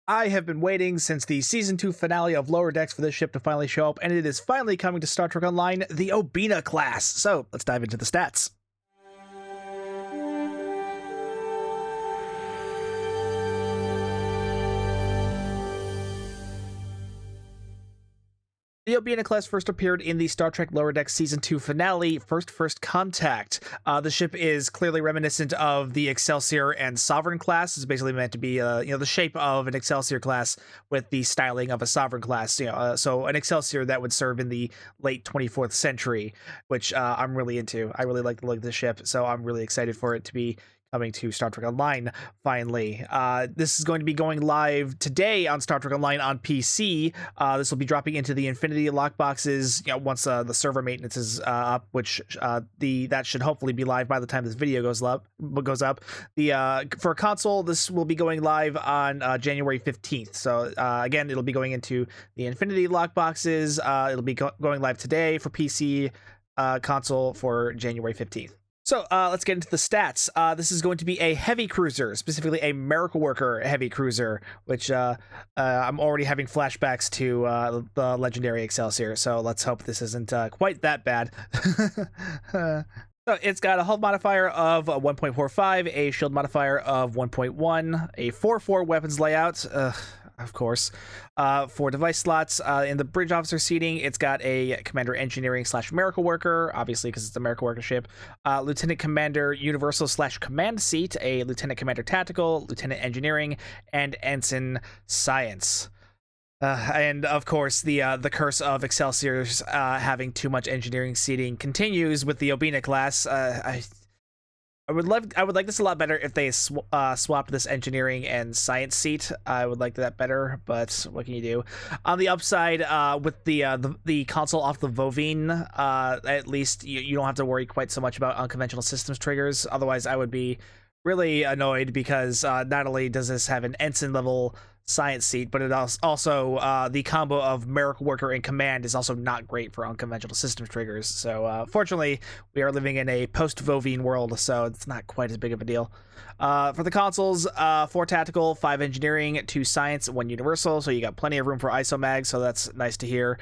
I have been waiting since the Season 2 finale of Lower Decks for this ship to finally show up, and it is finally coming to Star Trek Online, the Obena class. So, let's dive into the stats. The Obena class first appeared in the Star Trek Lower Decks Season 2 finale, First Contact. The ship is clearly reminiscent of the Excelsior and Sovereign class. It's basically meant to be, the shape of an Excelsior class with the styling of a Sovereign class. So an Excelsior that would serve in the late 24th century, which I'm really into. I really like the look of the ship, so I'm really excited for it to be coming to Star Trek Online, finally. This is going to be going live today on Star Trek Online on PC. This will be dropping into the Infinity lockboxes, once the server maintenance is up, which that should hopefully be live by the time this video goes up. For a console, this will be going live on January 15th. So again, it'll be going into the Infinity lockboxes. It'll be going live today for PC, console for January 15th. So let's get into the stats. This is going to be a heavy cruiser, specifically a Miracle Worker heavy cruiser, which I'm already having flashbacks to the legendary Excelsior, so let's hope this isn't quite that bad. So it's got a hull modifier of 1.45, a shield modifier of 1.1, a 4-4 weapons layout, of course, 4 device slots. In the bridge officer seating, it's got a Commander Engineering / Miracle Worker, obviously because it's a Miracle Worker ship, Lieutenant Commander Universal / Command seat, a Lieutenant Commander Tactical, Lieutenant Engineering, and Ensign Science. And of course, the curse of Excelsior's having too much engineering seating continues with the Obena class. I would like this a lot better if they swapped this engineering and science seat. I would like that better, but what can you do? On the upside, with the console off the Vovine, at least you don't have to worry quite so much about unconventional systems triggers. Otherwise, I would be really annoyed because not only does this have an ensign level science seat, but it also the combo of Miracle Worker and Command is also not great for unconventional systems triggers. So fortunately, we are living in a post-Vovine world, so it's not quite as big of a deal. For the consoles, 4 tactical, 5 engineering, 2 science, 1 universal, so you got plenty of room for ISO-mag, so that's nice to hear.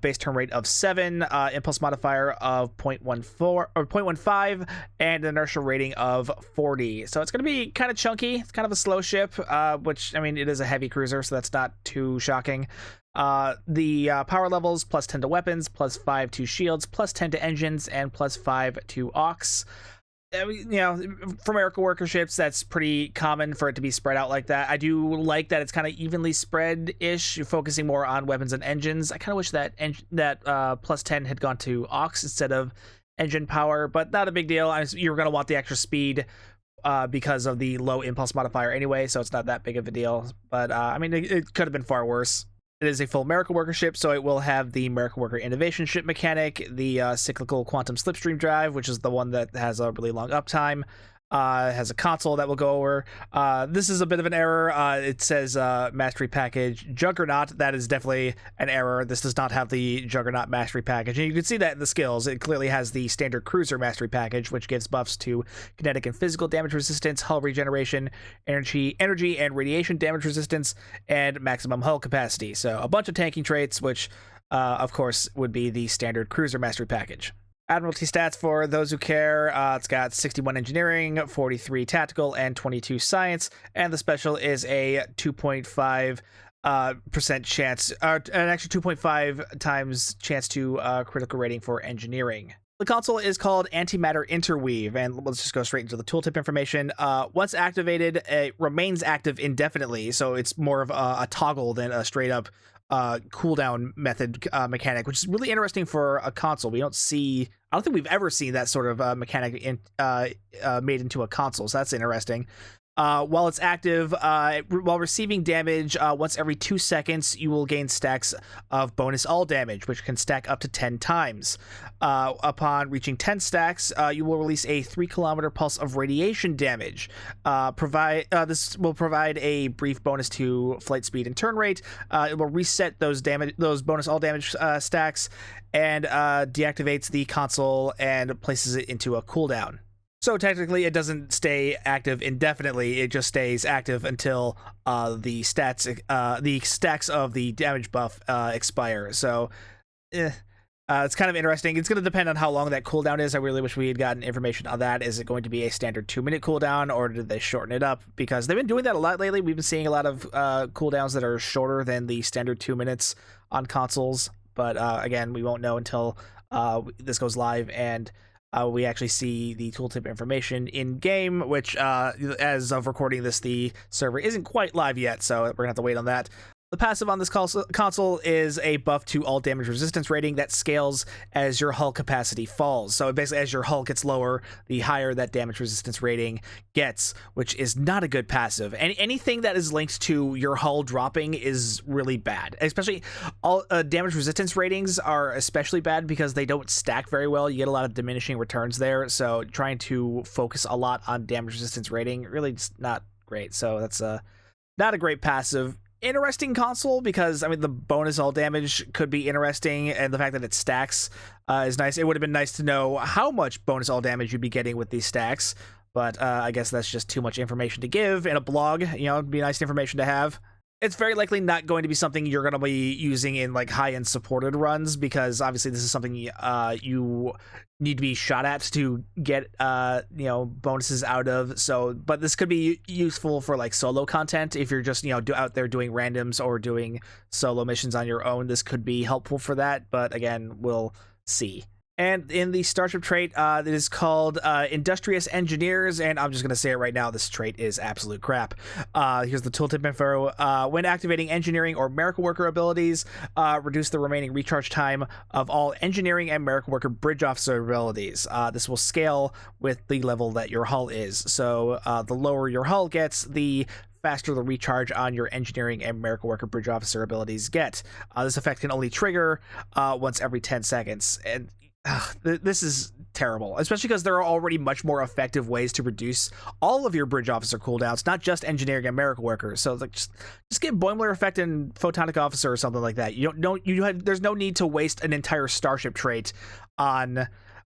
Base turn rate of 7, impulse modifier of 0.14 or 0.15, and inertial rating of 40. So it's going to be kind of chunky. It's kind of a slow ship, which, I mean, it is a heavy cruiser, so that's not too shocking. The power levels, +10 to weapons, +5 to shields, +10 to engines, and +5 to aux. I mean, for Miracle Worker ships, that's pretty common for it to be spread out like that. I do like that it's kind of evenly spread-ish, focusing more on weapons and engines. I kind of wish that +10 had gone to aux instead of engine power, but not a big deal. You're going to want the extra speed because of the low impulse modifier anyway, so it's not that big of a deal. But, I mean, it could have been far worse. It is a full Miracle Worker ship, so it will have the Miracle Worker Innovation Ship mechanic, the cyclical quantum slipstream drive, which is the one that has a really long uptime. Has a console that we'll go over. This is a bit of an error. It says Mastery Package Juggernaut. That is definitely an error. This does not have the Juggernaut Mastery Package. And you can see that in the skills. It clearly has the standard Cruiser Mastery Package, which gives buffs to kinetic and physical damage resistance, hull regeneration, energy and radiation damage resistance, and maximum hull capacity. So a bunch of tanking traits, which, of course, would be the standard Cruiser Mastery Package. Admiralty stats for those who care. It's got 61 engineering, 43 tactical, and 22 science. And the special is a 2.5% chance, an extra 2.5 times chance to critical rating for engineering. The console is called Antimatter Interweave, and let's just go straight into the tooltip information. Once activated, it remains active indefinitely, so it's more of a toggle than a straight-up cooldown method mechanic, which is really interesting for a console. I don't think we've ever seen that sort of mechanic made into a console, so that's interesting. While it's active, while receiving damage once every 2 seconds, you will gain stacks of bonus all damage, which can stack up to 10 times. Upon reaching 10 stacks, you will release a 3-kilometer pulse of radiation damage. This will provide a brief bonus to flight speed and turn rate. It will reset those bonus all damage stacks, and deactivates the console and places it into a cooldown. So technically, it doesn't stay active indefinitely. It just stays active until the stacks of the damage buff expire. So, it's kind of interesting. It's going to depend on how long that cooldown is. I really wish we had gotten information on that. Is it going to be a standard 2-minute cooldown, or did they shorten it up? Because they've been doing that a lot lately. We've been seeing a lot of cooldowns that are shorter than the standard 2 minutes on consoles. But again, we won't know until this goes live and we actually see the tooltip information in game, which as of recording this, the server isn't quite live yet, so we're gonna have to wait on that. The passive on this console is a buff to all damage resistance rating that scales as your hull capacity falls. So basically, as your hull gets lower, the higher that damage resistance rating gets, which is not a good passive. Anything that is linked to your hull dropping is really bad. Especially all damage resistance ratings are especially bad because they don't stack very well. You get a lot of diminishing returns there. So trying to focus a lot on damage resistance rating really just not great. So that's not a great passive. Interesting console because I mean the bonus all damage could be interesting, and the fact that it stacks is nice. It would have been nice to know how much bonus all damage you'd be getting with these stacks, but I guess that's just too much information to give in a blog. You know, it'd be nice information to have. It's very likely not going to be something you're going to be using in like high-end supported runs, because obviously this is something you need to be shot at to get bonuses out of. So, but this could be useful for like solo content if you're just out there doing randoms or doing solo missions on your own. This could be helpful for that, but again, we'll see. And in the starship trait, it is called Industrious Engineers, and I'm just going to say it right now, this trait is absolute crap. Here's the tooltip info. When activating engineering or miracle worker abilities, reduce the remaining recharge time of all engineering and miracle worker bridge officer abilities. This will scale with the level that your hull is. So the lower your hull gets, the faster the recharge on your engineering and miracle worker bridge officer abilities get. This effect can only trigger once every 10 seconds. And this is terrible, especially because there are already much more effective ways to reduce all of your bridge officer cooldowns, not just engineering and miracle workers. So like just get Boimler effect and photonic officer or something like that. There's no need to waste an entire starship trait on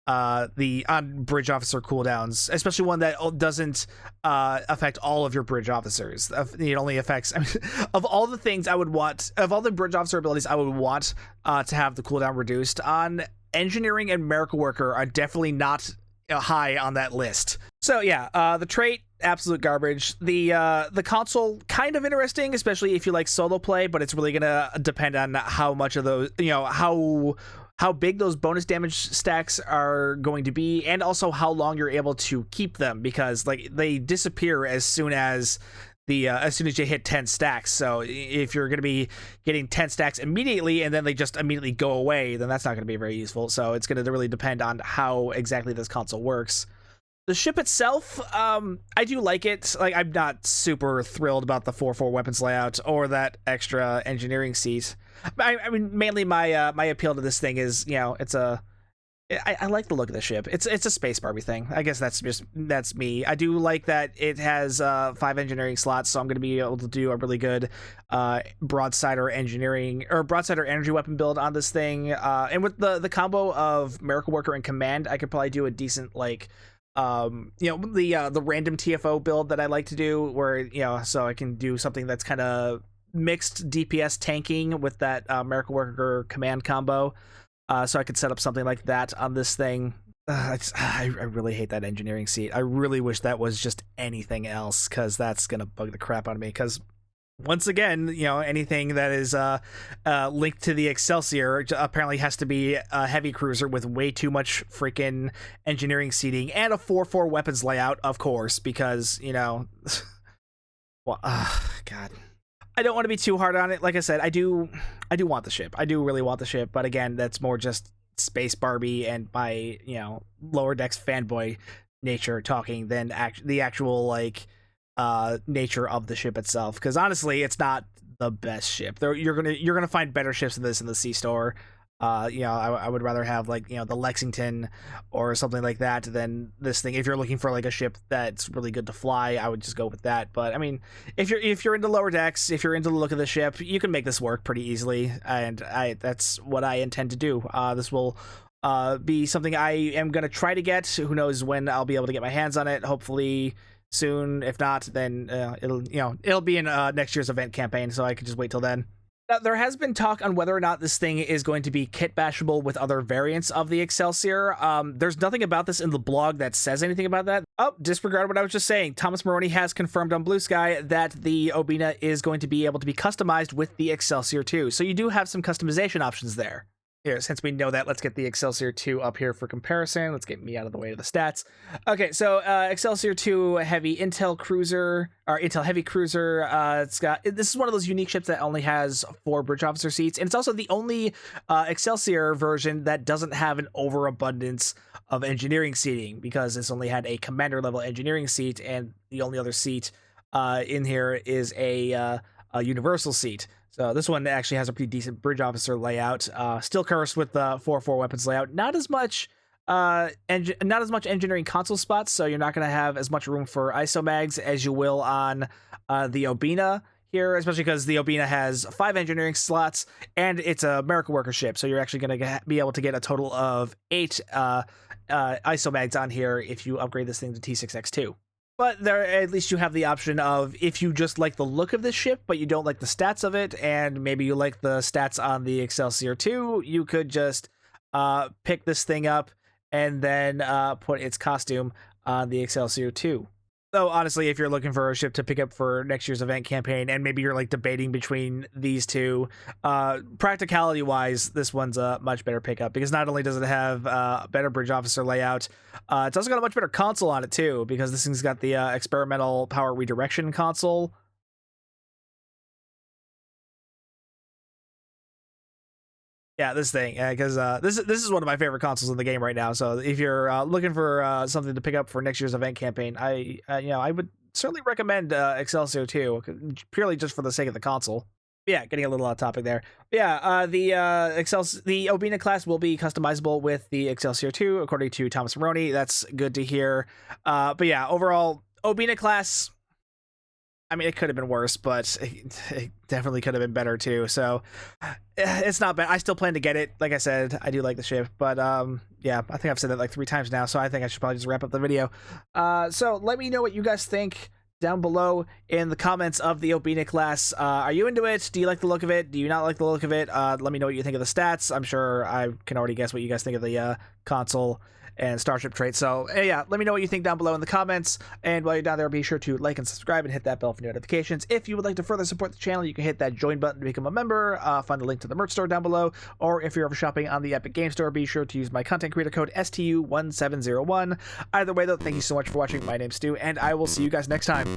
bridge officer cooldowns, especially one that doesn't affect all of your bridge officers. It only affects, I mean, of all the things I would want, of all the bridge officer abilities I would want to have the cooldown reduced on, engineering and miracle worker are definitely not high on that list. So yeah, the trait, absolute garbage. The console, kind of interesting, especially if you like solo play, but it's really gonna depend on how much of those, how big those bonus damage stacks are going to be, and also how long you're able to keep them, because like they disappear as soon as you hit 10 stacks. So if you're going to be getting 10 stacks immediately and then they just immediately go away, then that's not going to be very useful. So it's going to really depend on how exactly this console works. The ship itself, I do like it. Like, I'm not super thrilled about the 4-4 weapons layout or that extra engineering seat. I mean, mainly my my appeal to this thing is, I like the look of the ship. It's a space Barbie thing. I guess that's me. I do like that it has 5 engineering slots, so I'm going to be able to do a really good broadsider energy weapon build on this thing. And with the combo of miracle worker and command, I could probably do a decent the random TFO build that I like to do, where so I can do something that's kind of mixed DPS tanking with that miracle worker command combo. So I could set up something like that on this thing. I really hate that engineering seat. I really wish that was just anything else, because that's gonna bug the crap out of me. Because once again, anything that is linked to the Excelsior apparently has to be a heavy cruiser with way too much freaking engineering seating and a 4-4 weapons layout, of course, because well, God. I don't want to be too hard on it. Like I said, I do want the ship. I do really want the ship, but again, that's more just space Barbie and my, lower decks fanboy nature talking than the actual nature of the ship itself. Because honestly, it's not the best ship. You're gonna find better ships than this in the C store. I would rather have the Lexington or something like that than this thing. If you're looking for a ship that's really good to fly, I would just go with that. But I mean, if you're into lower decks, if you're into the look of the ship, you can make this work pretty easily, and that's what I intend to do. This will be something I am going to try to get. Who knows when I'll be able to get my hands on it. Hopefully soon. If not, then it'll be in next year's event campaign, so I can just wait till then. Now, there has been talk on whether or not this thing is going to be kit bashable with other variants of the Excelsior. There's nothing about this in the blog that says anything about that. Oh, disregard what I was just saying. Thomas Maroney has confirmed on Blue Sky that the Obena is going to be able to be customized with the Excelsior 2. So you do have some customization options there. Here, since we know that, let's get the Excelsior 2 up here for comparison. Let's get me out of the way of the stats. Okay, so Excelsior 2 Heavy Intel Cruiser, or Intel Heavy Cruiser. This is one of those unique ships that only has 4 bridge officer seats, and it's also the only Excelsior version that doesn't have an overabundance of engineering seating, because it's only had a commander level engineering seat, and the only other seat in here is a universal seat. So this one actually has a pretty decent bridge officer layout. Still cursed with the 4-4 weapons layout. Not as much engineering console spots, so you're not going to have as much room for ISO mags as you will on the Obena here, especially because the Obena has 5 engineering slots and it's a American worker ship, so you're actually going to be able to get a total of 8 ISO mags on here if you upgrade this thing to T6X2. But there, at least you have the option of, if you just like the look of this ship, but you don't like the stats of it, and maybe you like the stats on the Excelsior 2, you could just pick this thing up and then put its costume on the Excelsior 2. So honestly, if you're looking for a ship to pick up for next year's event campaign, and maybe you're like debating between these two, practicality wise, this one's a much better pickup, because not only does it have a better bridge officer layout, it's also got a much better console on it too, because this thing's got the experimental power redirection console. Yeah, this thing, because this is one of my favorite consoles in the game right now. So if you're looking for something to pick up for next year's event campaign, I would certainly recommend Excelsior 2, purely just for the sake of the console. Yeah, getting a little off topic there. Yeah, the Obena class will be customizable with the Excelsior 2, according to Thomas Maroney. That's good to hear. But yeah, overall, Obena class, I mean, it could have been worse, but it definitely could have been better too. So it's not bad. I still plan to get it. Like I said, I do like the ship, but yeah, I think I've said that like 3 times now, so I think I should probably just wrap up the video. So let me know what you guys think down below in the comments of the Obena class. Are you into it? Do you like the look of it? Do you not like the look of it? Let me know what you think of the stats. I'm sure I can already guess what you guys think of the console and starship traits. So yeah, let me know what you think down below in the comments, and while you're down there, be sure to like and subscribe and hit that bell for notifications. If you would like to further support the channel, you can hit that join button to become a member. Find the link to the merch store down below, or if you're ever shopping on the Epic Game Store, be sure to use my content creator code STU1701. Either way though, thank you so much for watching. My name's Stu, and I will see you guys next time.